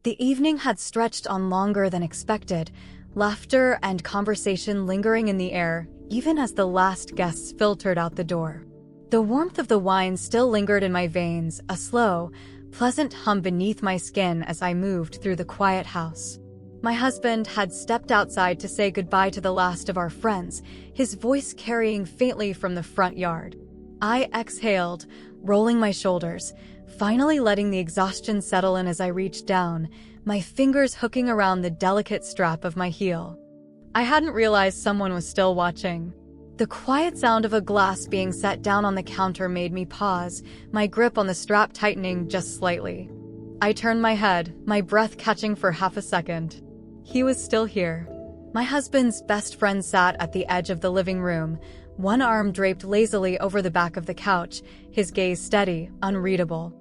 The evening had stretched on longer than expected, laughter and conversation lingering in the air, even as the last guests filtered out the door. The warmth of the wine still lingered in my veins, a slow, pleasant hum beneath my skin as I moved through the quiet house. My husband had stepped outside to say goodbye to the last of our friends, his voice carrying faintly from the front yard. I exhaled, rolling my shoulders, finally letting the exhaustion settle in as I reached down, my fingers hooking around the delicate strap of my heel. I hadn't realized someone was still watching. The quiet sound of a glass being set down on the counter made me pause, my grip on the strap tightening just slightly. I turned my head, my breath catching for half a second. He was still here. My husband's best friend sat at the edge of the living room, one arm draped lazily over the back of the couch, his gaze steady, unreadable.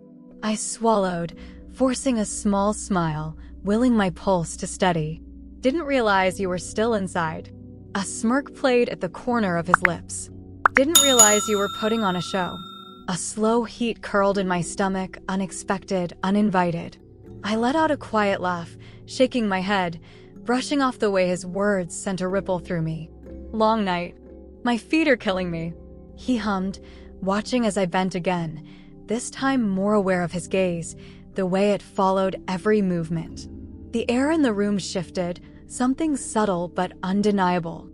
I swallowed, forcing a small smile, willing my pulse to steady. Didn't realize you were still inside. A smirk played at the corner of his lips. Didn't realize you were putting on a show. A slow heat curled in my stomach, unexpected, uninvited. I let out a quiet laugh, shaking my head, brushing off the way his words sent a ripple through me. Long night. My feet are killing me. He hummed, watching as I bent again, this time more aware of his gaze, the way it followed every movement. The air in the room shifted, something subtle but undeniable.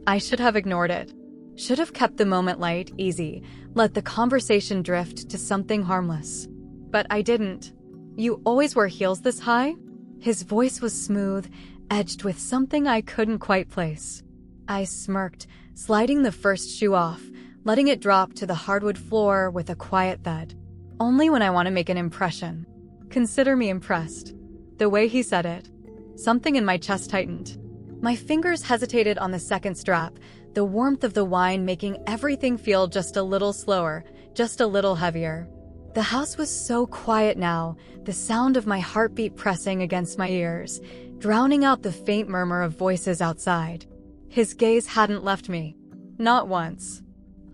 I should have ignored it. Should have kept the moment light, easy, let the conversation drift to something harmless. But I didn't. You always wear heels this high? His voice was smooth, edged with something I couldn't quite place. I smirked, sliding the first shoe off, letting it drop to the hardwood floor with a quiet thud. Only when I want to make an impression. Consider me impressed. The way he said it, something in my chest tightened. My fingers hesitated on the second strap, the warmth of the wine making everything feel just a little slower, just a little heavier. The house was so quiet now, the sound of my heartbeat pressing against my ears, drowning out the faint murmur of voices outside. His gaze hadn't left me. Not once.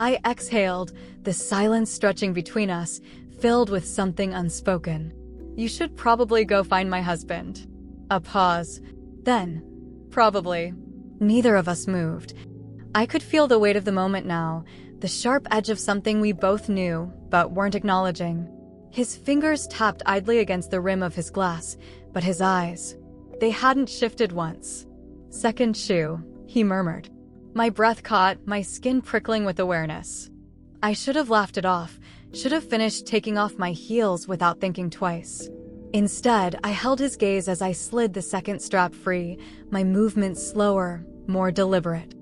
I exhaled, the silence stretching between us, filled with something unspoken. You should probably go find my husband. A pause. Then, probably. Neither of us moved. I could feel the weight of the moment now, the sharp edge of something we both knew, but weren't acknowledging. His fingers tapped idly against the rim of his glass, but his eyes, they hadn't shifted once. Second shoe, he murmured. My breath caught, my skin prickling with awareness. I should have laughed it off, should have finished taking off my heels without thinking twice. Instead, I held his gaze as I slid the second strap free, my movements slower, more deliberate.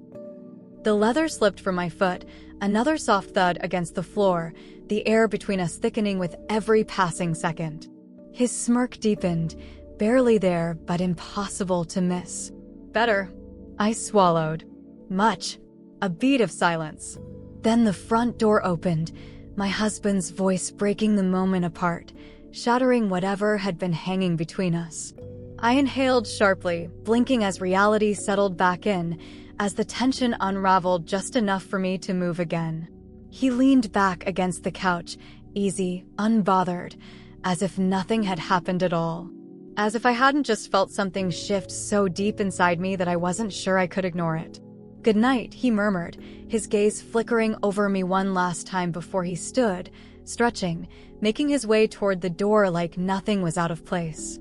The leather slipped from my foot, another soft thud against the floor, the air between us thickening with every passing second. His smirk deepened, barely there, but impossible to miss. Better. I swallowed. Much. A beat of silence. Then the front door opened, my husband's voice breaking the moment apart, shattering whatever had been hanging between us. I inhaled sharply, blinking as reality settled back in, as the tension unraveled just enough for me to move again. He leaned back against the couch, easy, unbothered, as if nothing had happened at all. As if I hadn't just felt something shift so deep inside me that I wasn't sure I could ignore it. Good night, he murmured, his gaze flickering over me one last time before he stood, stretching, making his way toward the door like nothing was out of place.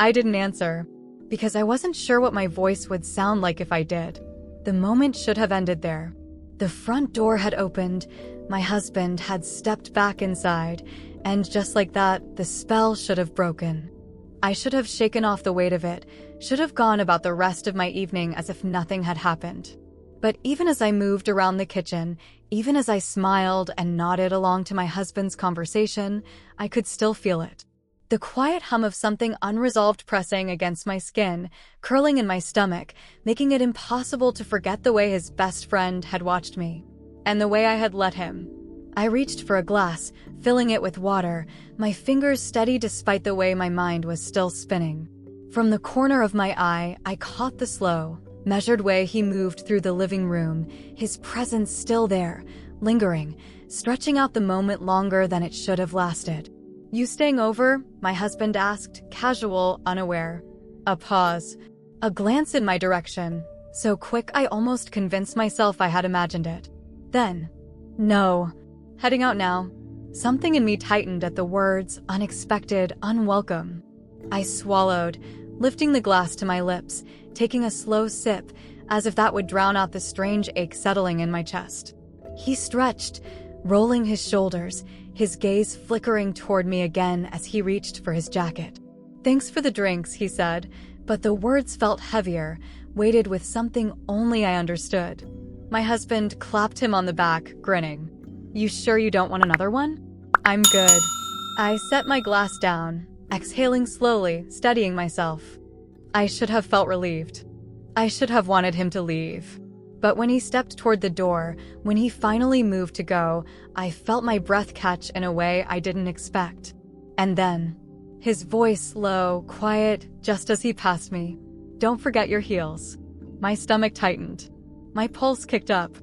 I didn't answer, because I wasn't sure what my voice would sound like if I did. The moment should have ended there. The front door had opened, my husband had stepped back inside, and just like that, the spell should have broken. I should have shaken off the weight of it, should have gone about the rest of my evening as if nothing had happened. But even as I moved around the kitchen, even as I smiled and nodded along to my husband's conversation, I could still feel it. The quiet hum of something unresolved pressing against my skin, curling in my stomach, making it impossible to forget the way his best friend had watched me. And the way I had let him. I reached for a glass, filling it with water, my fingers steady despite the way my mind was still spinning. From the corner of my eye, I caught the slow, measured way he moved through the living room, his presence still there, lingering, stretching out the moment longer than it should have lasted. "You staying over?" my husband asked, casual, unaware. A pause. A glance in my direction, so quick I almost convinced myself I had imagined it. Then, "No. Heading out now." Something in me tightened at the words, unexpected, unwelcome. I swallowed, lifting the glass to my lips, taking a slow sip, as if that would drown out the strange ache settling in my chest. He stretched, rolling his shoulders, his gaze flickering toward me again as he reached for his jacket. "Thanks for the drinks," he said, but the words felt heavier, weighted with something only I understood. My husband clapped him on the back, grinning. "You sure you don't want another one?" "I'm good." I set my glass down, exhaling slowly, steadying myself. I should have felt relieved. I should have wanted him to leave. But when he stepped toward the door, when he finally moved to go, I felt my breath catch in a way I didn't expect. And then, his voice low, quiet, just as he passed me. "Don't forget your heels." My stomach tightened. My pulse kicked up.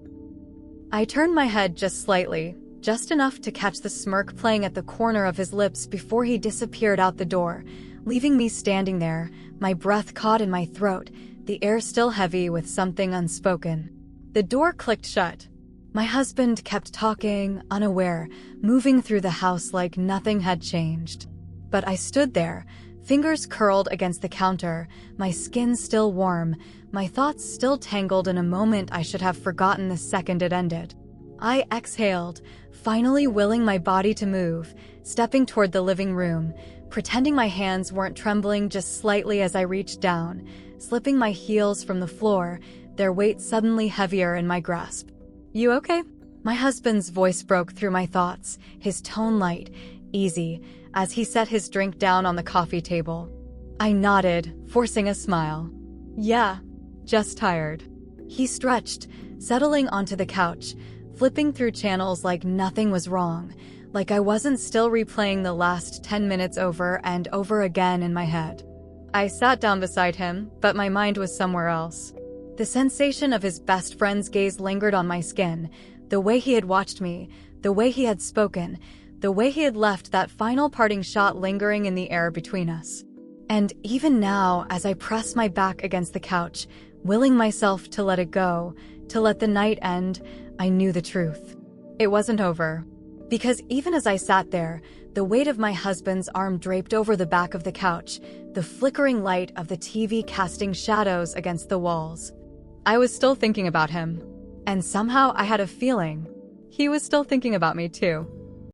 I turned my head just slightly, just enough to catch the smirk playing at the corner of his lips before he disappeared out the door, leaving me standing there, my breath caught in my throat, the air still heavy with something unspoken. The door clicked shut. My husband kept talking, unaware, moving through the house like nothing had changed. But I stood there, fingers curled against the counter, my skin still warm, my thoughts still tangled in a moment I should have forgotten the second it ended. I exhaled, finally willing my body to move, stepping toward the living room, pretending my hands weren't trembling just slightly as I reached down, slipping my heels from the floor, their weight suddenly heavier in my grasp. "You okay?" My husband's voice broke through my thoughts, his tone light, easy, as he set his drink down on the coffee table. I nodded, forcing a smile. "Yeah, just tired." He stretched, settling onto the couch, flipping through channels like nothing was wrong, like I wasn't still replaying the last 10 minutes over and over again in my head. I sat down beside him, but my mind was somewhere else. The sensation of his best friend's gaze lingered on my skin, the way he had watched me, the way he had spoken, the way he had left that final parting shot lingering in the air between us. And even now, as I pressed my back against the couch, willing myself to let it go, to let the night end, I knew the truth. It wasn't over. Because even as I sat there, the weight of my husband's arm draped over the back of the couch, the flickering light of the TV casting shadows against the walls. I was still thinking about him. And somehow I had a feeling he was still thinking about me too.